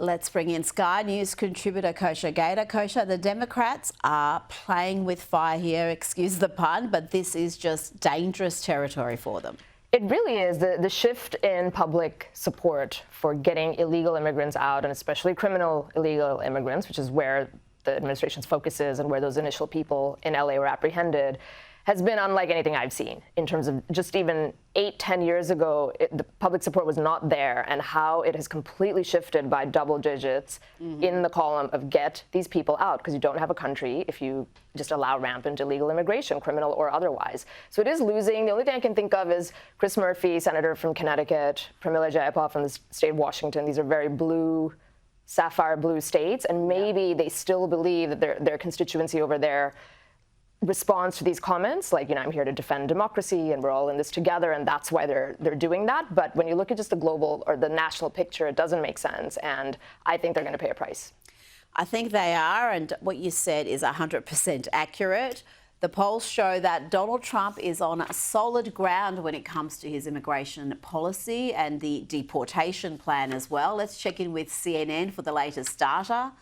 Let's bring in Sky News contributor Kosha Gator. Kosha, the Democrats are playing with fire here, excuse the pun, but this is just dangerous territory for them. It really is. The shift in public support for getting illegal immigrants out, and especially criminal illegal immigrants, which is where the administration's focus is and where those initial people in LA were apprehended, has been unlike anything I've seen in terms of just even 8-10 years ago, the public support was not there, and how it has completely shifted by double digits in the column of get these people out, because you don't have a country if you just allow rampant illegal immigration, criminal or otherwise. So it is losing. The only thing I can think of is Chris Murphy, senator from Connecticut, Pramila Jayapal from the state of Washington. These are very blue, sapphire blue states, and maybe they still believe that their constituency over there responds to these comments, like, I'm here to defend democracy and we're all in this together, and that's why they're doing that. But when you look at just the global or the national picture, it doesn't make sense, and I think they're going to pay a price. I think they are, and what you said is 100% accurate. The polls show that Donald Trump is on solid ground when it comes to his immigration policy and the deportation plan as well. Let's check in with CNN for the latest data.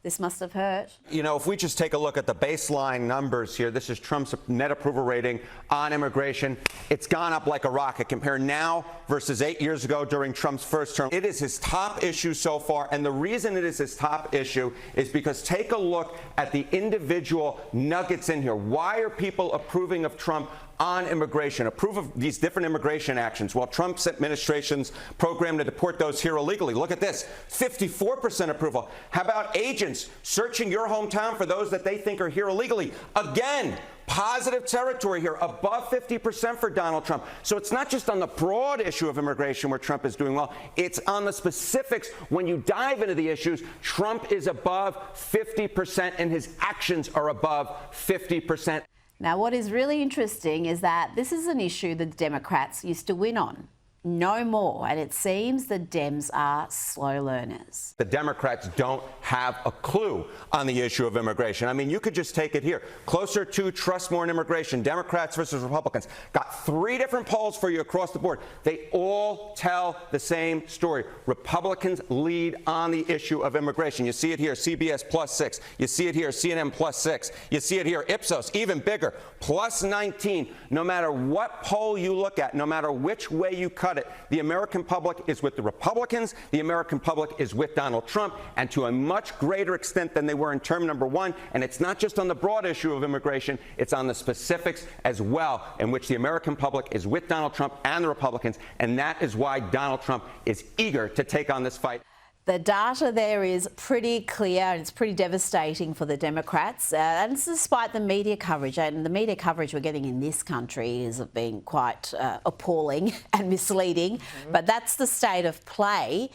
This must have hurt. If we just take a look at the baseline numbers here, this is Trump's net approval rating on immigration. It's gone up like a rocket. Compare now versus 8 years ago during Trump's first term. It is his top issue so far. And the reason it is his top issue is because take a look at the individual nuggets in here. Why are people approving of Trump on immigration, approve of these different immigration actions? Well, Trump's administration's program to deport those here illegally. Look at this, 54% approval. How about agents searching your hometown for those that they think are here illegally? Again, positive territory here, above 50% for Donald Trump. So it's not just on the broad issue of immigration where Trump is doing well, it's on the specifics. When you dive into the issues, Trump is above 50% and his actions are above 50%. Now, what is really interesting is that this is an issue the Democrats used to win on. No more. And it seems the Dems are slow learners. The Democrats don't have a clue on the issue of immigration. I mean, you could just take it here. Closer to trust more in immigration, Democrats versus Republicans. Got 3 different polls for you across the board. They all tell the same story. Republicans lead on the issue of immigration. You see it here, CBS +6. You see it here, CNN +6. You see it here, Ipsos, even bigger, +19. No matter what poll you look at, no matter which way you cut it, the American public is with the Republicans, the American public is with Donald Trump, and to a much greater extent than they were in term number 1. And it's not just on the broad issue of immigration, it's on the specifics as well, in which the American public is with Donald Trump and the Republicans, and that is why Donald Trump is eager to take on this fight. The data there is pretty clear, and it's pretty devastating for the Democrats, and it's despite the media coverage. And the media coverage we're getting in this country is being quite appalling and misleading, but that's the state of play.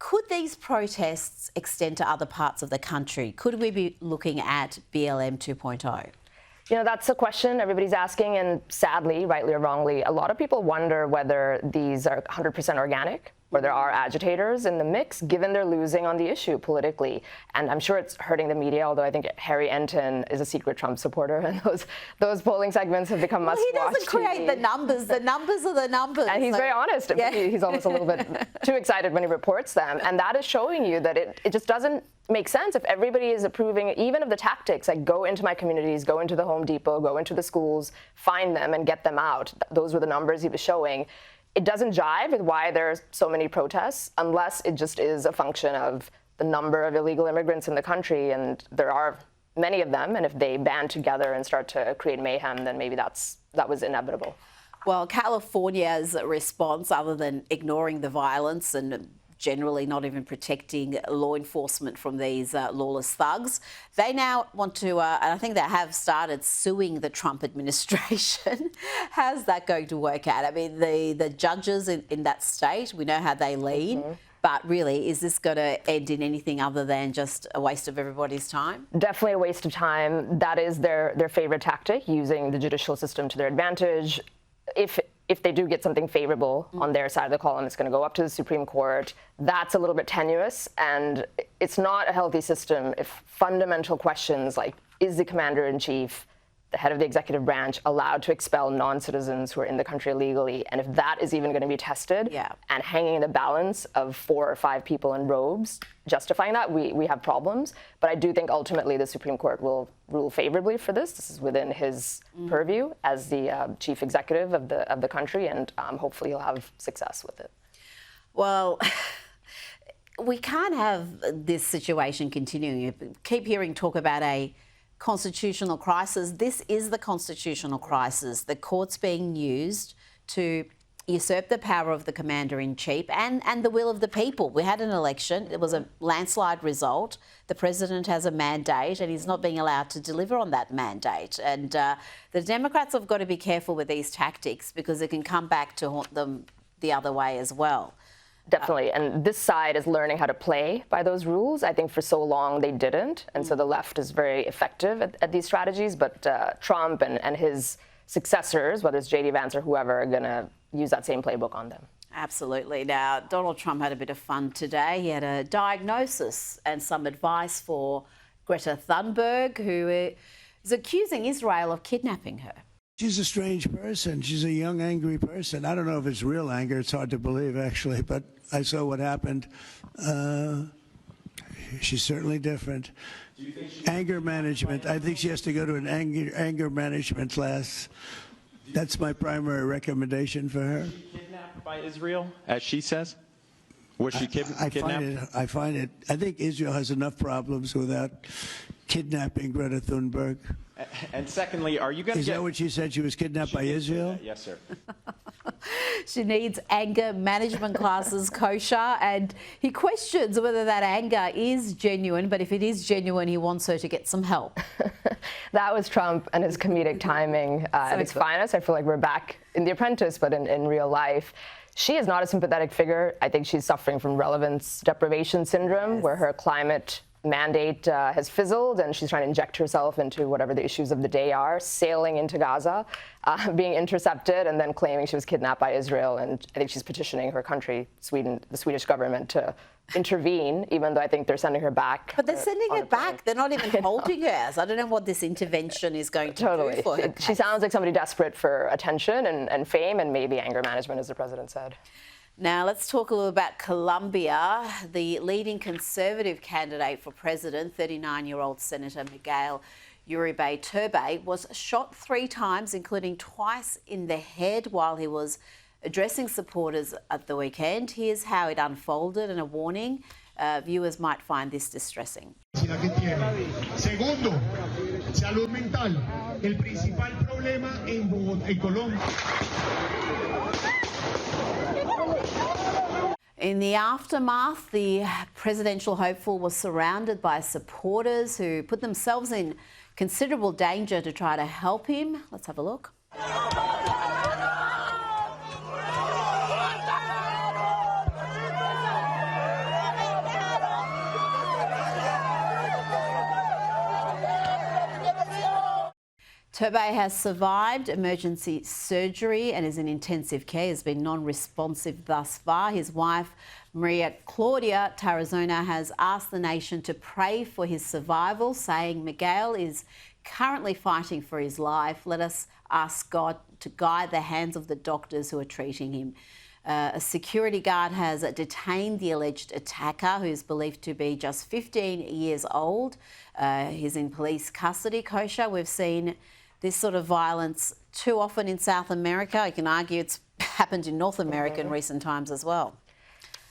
Could these protests extend to other parts of the country? Could we be looking at BLM 2.0? That's a question everybody's asking, and sadly, rightly or wrongly, a lot of people wonder whether these are 100% organic, or there are agitators in the mix, given they're losing on the issue politically. And I'm sure it's hurting the media, although I think Harry Enton is a secret Trump supporter, and those polling segments have become must-watch. Well, he doesn't create the numbers. The numbers are the numbers. And he's very honest. Yeah. He's almost a little bit too excited when he reports them. And that is showing you that it just doesn't make sense if everybody is approving even of the tactics, like go into my communities, go into the Home Depot, go into the schools, find them and get them out. Those were the numbers he was showing. It doesn't jive with why there's so many protests, unless it just is a function of the number of illegal immigrants in the country, and there are many of them, and if they band together and start to create mayhem, then maybe that was inevitable. Well, California's response, other than ignoring the violence and generally not even protecting law enforcement from these lawless thugs, they now want to, and I think they have started suing the Trump administration. How's that going to work out? I mean, the judges in that state, we know how they lean, but really, is this going to end in anything other than just a waste of everybody's time? Definitely a waste of time. That is their favorite tactic, using the judicial system to their advantage. If they do get something favorable on their side of the column, it's going to go up to the Supreme Court. That's a little bit tenuous, and it's not a healthy system if fundamental questions like, is the commander-in-chief the head of the executive branch, allowed to expel non-citizens who are in the country illegally. And if that is even going to be tested and hanging in the balance of 4 or 5 people in robes justifying that, we have problems. But I do think ultimately the Supreme Court will rule favorably for this. This is within his purview as the chief executive of the country, and hopefully he'll have success with it. Well, we can't have this situation continuing. You keep hearing talk about a constitutional crisis. This is the constitutional crisis. The court's being used to usurp the power of the commander-in-chief and the will of the people. We had an election. It was a landslide result. The president has a mandate and he's not being allowed to deliver on that mandate. And the Democrats have got to be careful with these tactics because it can come back to haunt them the other way as well. Definitely. And this side is learning how to play by those rules. I think for so long they didn't. And so the left is very effective at these strategies. But Trump and his successors, whether it's J.D. Vance or whoever, are going to use that same playbook on them. Absolutely. Now, Donald Trump had a bit of fun today. He had a diagnosis and some advice for Greta Thunberg, who is accusing Israel of kidnapping her. She's a strange person. She's a young, angry person. I don't know if it's real anger. It's hard to believe, actually, but I saw what happened. She's certainly different. Do you think anger management. I think she has to go to an anger management class. That's my primary recommendation for her. Was she kidnapped by Israel, as she says? Was she kidnapped? I find it. I think Israel has enough problems without kidnapping Greta Thunberg. And secondly, are you going to Is that what she said? She was kidnapped by Israel? Yes, sir. She needs anger management classes, kosher, and he questions whether that anger is genuine, but if it is genuine, he wants her to get some help. That was Trump and his comedic timing at its finest. I feel like we're back in The Apprentice, but in real life. She is not a sympathetic figure. I think she's suffering from relevance deprivation syndrome, where her climate mandate has fizzled and she's trying to inject herself into whatever the issues of the day are, sailing into Gaza, being intercepted, and then claiming she was kidnapped by Israel. And I think she's petitioning her country, Sweden, the Swedish government, to intervene, even though I think they're sending her back. But they're sending her back. They're not even holding her. So I don't know what this intervention is going to do for her. She sounds like somebody desperate for attention and fame and maybe anger management, as the president said. Now, let's talk a little about Colombia. The leading conservative candidate for president, 39-year-old Senator Miguel Uribe Turbay, was shot 3 times, including twice in the head while he was addressing supporters at the weekend. Here's how it unfolded, and a warning. Viewers might find this distressing. Segundo, salud mental. El principal problema en Colombia. In the aftermath, the presidential hopeful was surrounded by supporters who put themselves in considerable danger to try to help him. Let's have a look. Turbay has survived emergency surgery and is in intensive care. He has been non-responsive thus far. His wife, Maria Claudia Tarazona, has asked the nation to pray for his survival, saying Miguel is currently fighting for his life. Let us ask God to guide the hands of the doctors who are treating him. A security guard has detained the alleged attacker, who is believed to be just 15 years old. He's in police custody. Kosha, we've seen this sort of violence too often in South America. You can argue it's happened in North America in recent times as well.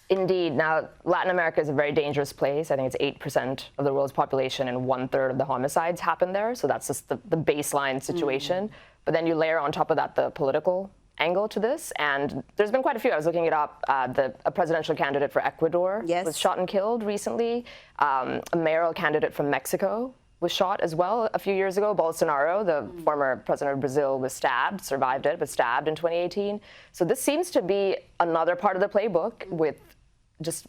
Indeed. Now, Latin America is a very dangerous place. I think it's 8% of the world's population and 1/3 of the homicides happen there. So that's just the baseline situation. But then you layer on top of that the political angle to this. And there's been quite a few. I was looking it up. A presidential candidate for Ecuador was shot and killed recently. A mayoral candidate from Mexico was shot as well a few years ago. Bolsonaro, the former president of Brazil, was stabbed, survived it, but stabbed in 2018. So this seems to be another part of the playbook with just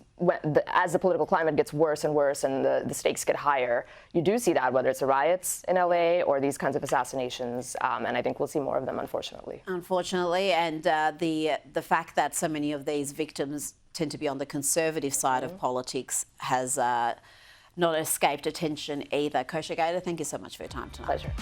as the political climate gets worse and worse and the stakes get higher. You do see that, whether it's the riots in LA or these kinds of assassinations. And I think we'll see more of them, unfortunately. Unfortunately, and the fact that so many of these victims tend to be on the conservative side of politics has not escaped attention either. Kosha Gator, thank you so much for your time tonight. Pleasure.